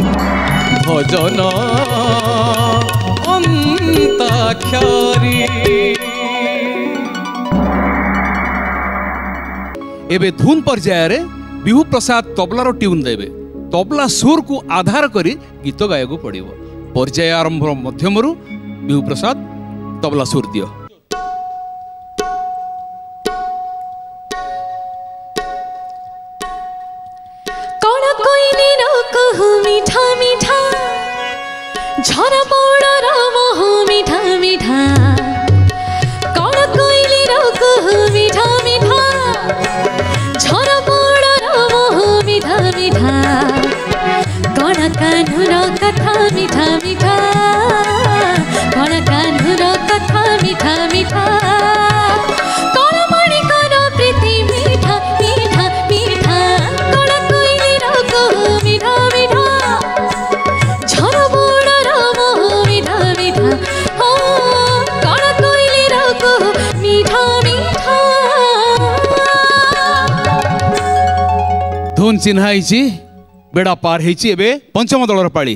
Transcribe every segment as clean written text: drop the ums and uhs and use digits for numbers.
भजन अंताक्षरी एबे धुन पर्याय रे बिहू प्रसाद तबलार ट्यून देवे तबला सुर को आधार करी गीत गायक पड़िबो पर्याय आरंभ मध्यमरु बिहू प्रसाद तबला सुर दियो कौन कोइली रोकहु मीठा मीठा झरा पोड़ा रामहु मीठा मीठा कौन कोइली रोकहु मीठा मीठा झरा पोड़ा रामहु मीठा मीठा कौन कान्हुर कथा मीठा मीठा कौन कान्हुर कथा मीठा मीठा कौन मणिकर प्रीति मीठा मीठा मीठा कौन कोइली रोकहु मीठा मीठा झरा पोड़ा रामहु मीठा मीठा हो कौन कोइली रोकहु मीठा मीठा। धुन चिन्हाई बेड़ा पार होइछि एबे पंचम दलर पाली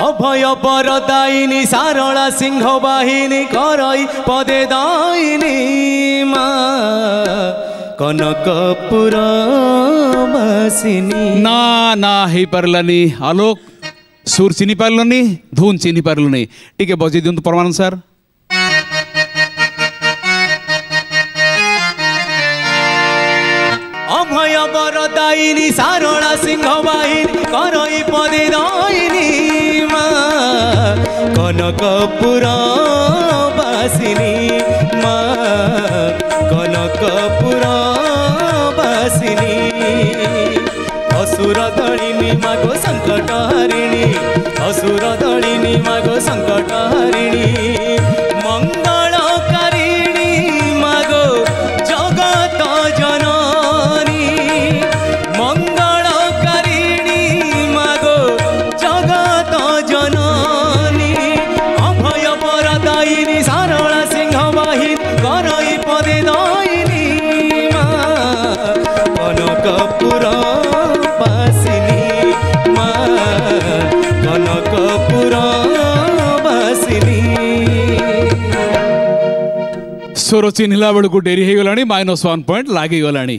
अभय बरदायिनी सारला सिंह बाहिनी करई पदे दायिनी मा कनकपुर बासिनी ना ना हे परलानी आलोक सुर चिनी पारलनी धुन चिनी पारलनी टिके बजे दियंतु परमानंद सर अभय बरदायिनी सारला सिंह बाहिनी करई पदे दायिनी मा कनकपुर बासिनी मा कनकपुर बासिनी असुर दलिनी मागो संकट हरिणी असुर दलिनी मागो संकट हरिणी मंगलकारिणी मागो जगत जननी मंगलकारिणी मागो जगत जननी अभय बरदायिनी सारला सिंह बाहिनी करई पदे दायिनी मा कनकपुर बासिनी मा कनकपुर बासिनी। स्वर चिन्हला बेलू डेरी हो गलानी -1 पॉइंट लागी गलानी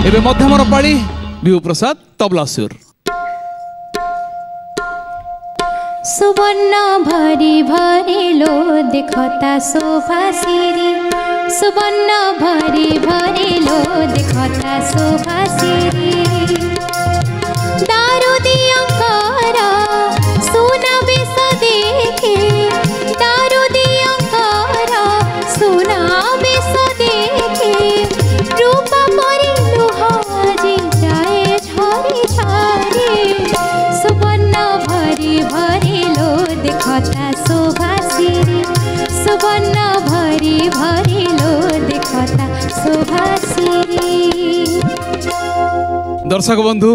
एबे मध्यमर पाली बिहू प्रसाद तबला सुर सुवर्ण भरी भरी लो देखता शोभा सिरी सुवर्ण भरी भरी लो देखता शोभा सिरी दारू दियंकर सुना बेस देखे दारू दियंकर सुना बेस देखे रूप परी लुहाजी जाए झरी झरी सुवर्ण भरी भरी लो देखता शोभा सिरी सुवर्ण भरी भरी लो देखता शोभा सिरी। दर्शक बंधु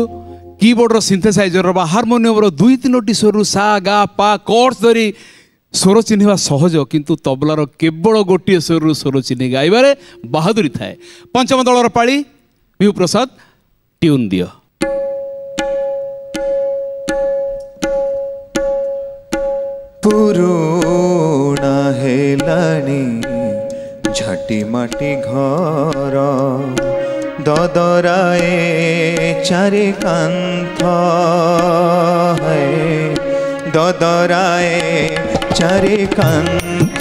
कीबोर्ड सिंथेसाइजर बा हारमोनियम रो 2-3टी स्वर सा गा पा कॉर्ड्स धरी स्वर चिन्हवा सहज किंतु तबलार केवल गोटे स्वर चिन्ह गाइबारे बहादुरी थाए। पंचम दलर पाली बिहू प्रसाद ट्यून दियो पुरुणा हेलानी झटी माटी घर ददराए चारि कांथ है ददराए चारि कांथ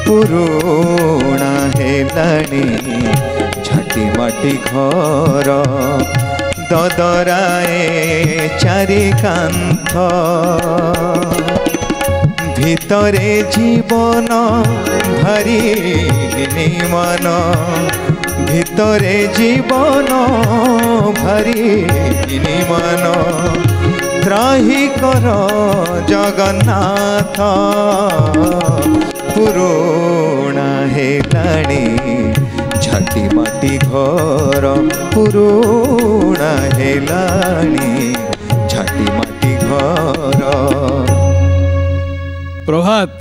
पुरुणा हेलानी झटी माटी घर ददराए चारि कांथ भितरे जीवन भारी मन भितरे जीवन भारी मन त्राही कर जगन्नाथ पुरुणा हेलानी झटी माटी घर पुरुणा हेलानी झटी माटी घर। प्रभात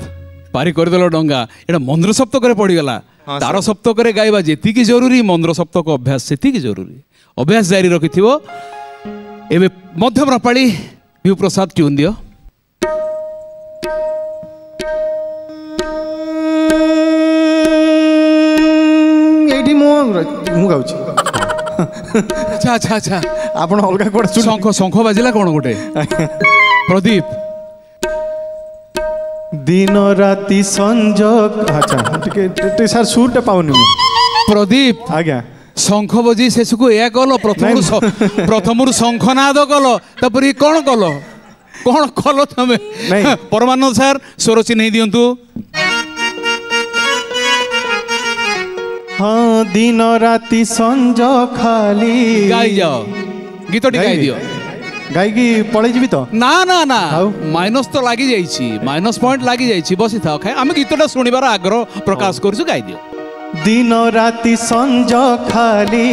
पारी करदेल डंगा एटा मंदिर सप्तक पड़गला हाँ, तार सप्तक गाइबा जेतिकी जरूरी मंद्र सप्तक अभ्यास सेतिकी जरूरी अभ्यास जारी रखिथिबो एबे मध्यम रपाली विभु प्रसाद ट्यून दियो एठी मु गाउची अच्छा अच्छा अच्छा आपण अलगा कोड शंख शंख बाजिला कोन गोटे प्रदीप दिन राति संज अच्छा टिके सर सुरटे पाउनी मु प्रदीप आज्ञा शंख बजी शेषको या कल प्रथम शंखनाद कल तापर कौन कल कौन कल तमें नहीं। परमानंद सार स्वर चिन्ह दिंतु हाँ दिन राति संज खाली गाई जाओ गीतटी गाई दियो गायकी पळै जीवी तो ना ना ना आउ? माइनस तो लागी जाइछि माइनस पॉइंट लागी जाइछि बसी था खाए आम गीतटा शुणिबार आग्रह प्रकाश करछु गाई दियो दिन राति संज खाली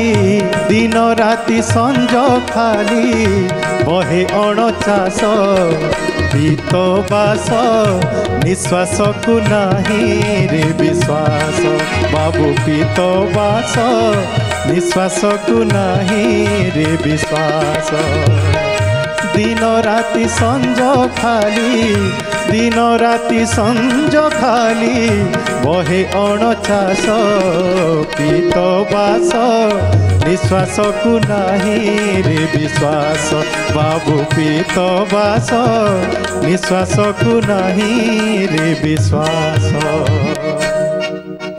दिन राति संज खाली बहे अणचास पीत बास निश्वास को नाही रे विश्वास बाबू पीत बास निश्वास को नाही रे विश्वास दिन राति संज खाली दिन राति संज खाली बहे अणचास पीत बास निश्वास को नाही रे विश्वास बाबू पीत बास निश्वास को नाही रे विश्वास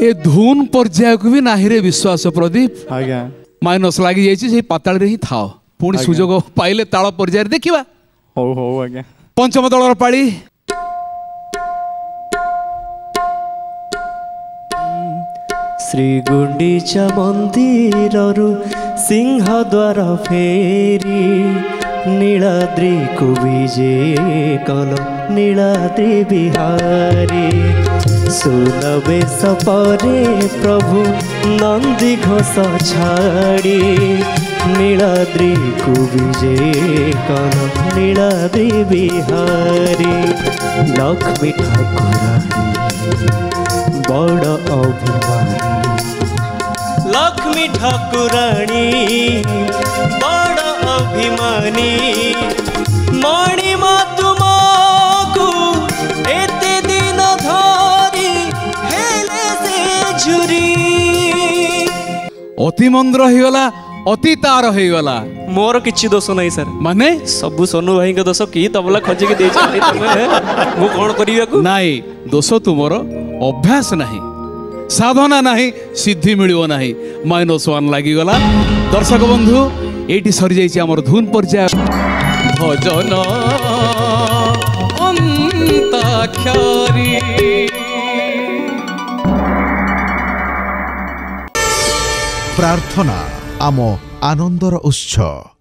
ए धुन पर्याय को भी नाही रे विश्वास प्रदीप आज्ञा माइनस लागी जाइछि से पाताल रे ही थाओ पुणी आज्ञा। सुजोग पाइले ताଳ पर्याय देखिबा हो हो आज्ञा पंचम दलर पाଳି श्री गुंडीचा मंदिररु सिंहद्वार फेरी नीलाद्री को विजे कल नीलाद्री बिहारी सुनबेश परे प्रभु नंदी घोष छाड़ी नीलाद्री को विजे कल नीलाद्री बिहारी लक्ष्मी ठाकुरानी बड़ अभिमानी लक्ष्मी ठाकुराणी बड़ अभिमानी मणिमा तुमको एते दिन धरी हेले से झुरी अति मंद्र होगला अति तार होगला मोर किछि दोष नहीं सर माने सबु सोनू भाई के दोष की तबला खोजिक दे मु कौन करिया नाई दोष तुमर अभ्यास नहीं साधना नहीं सिद्धि मिलिबो नहीं -1 लागी गला दर्शक बंधु एटी सरी जाइछि हमर धुन पर्याय भजन अंताक्षरी प्रार्थना आम आनंदर उत्सव।